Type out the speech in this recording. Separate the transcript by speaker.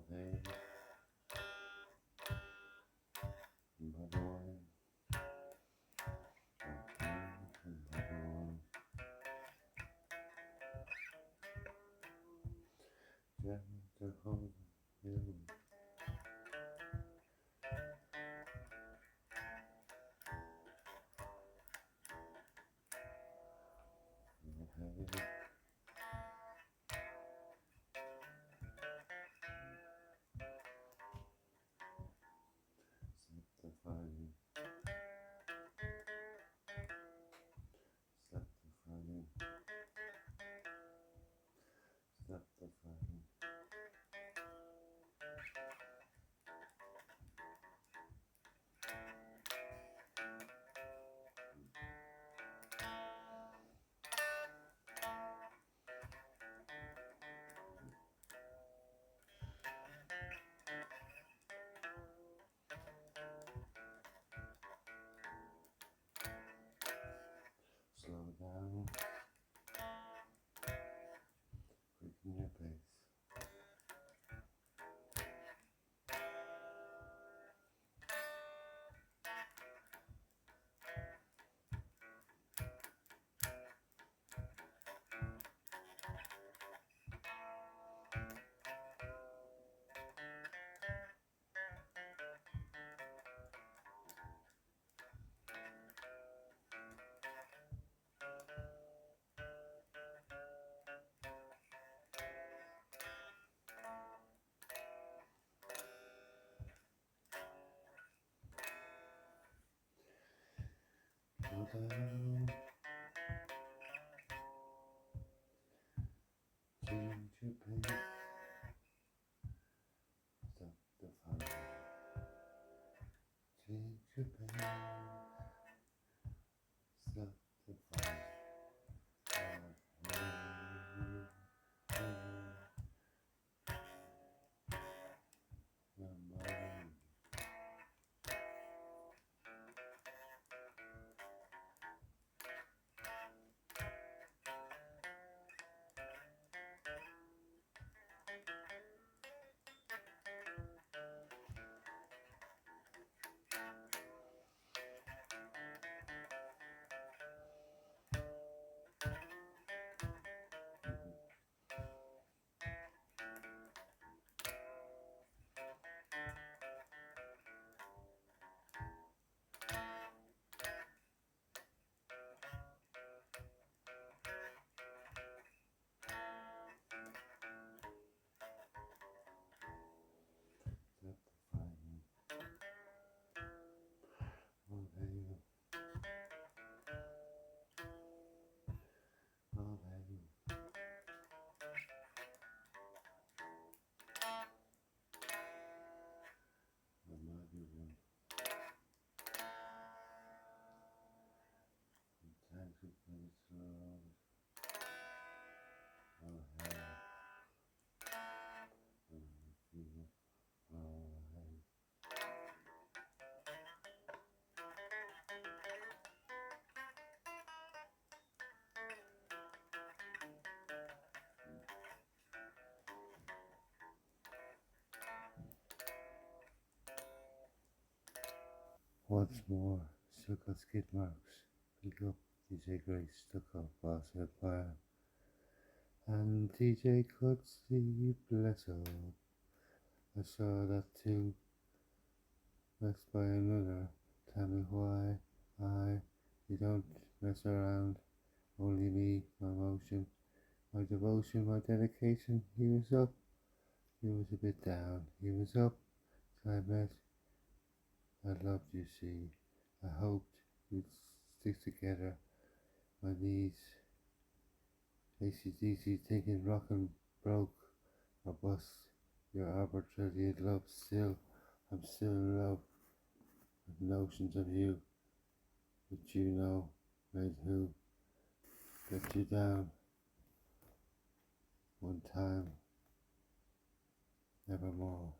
Speaker 1: hey, Bhagavan, Bhagavan, Jehovah, you, hey, sanctify me, sanctify me, sanctify me, slow down, quicken your pace. Slow down, change your pace, sanctify me, change your pace, sanctify me. Once more, circle skid marks. Pick up DJ Grace took off Boss Empire. And DJ could sleep less up. I saw that too. Messed by another. Tell me why. You don't mess around. Only me, my motion, my devotion, my dedication. He was up. He was a bit down. He was up. I met. I loved you, see. I hoped we'd stick together. My knees. AC/DC thinking rockin' broke or bust. Your arbitrary love still. I'm still in love with notions of you. But you know, made who let you down one time, nevermore.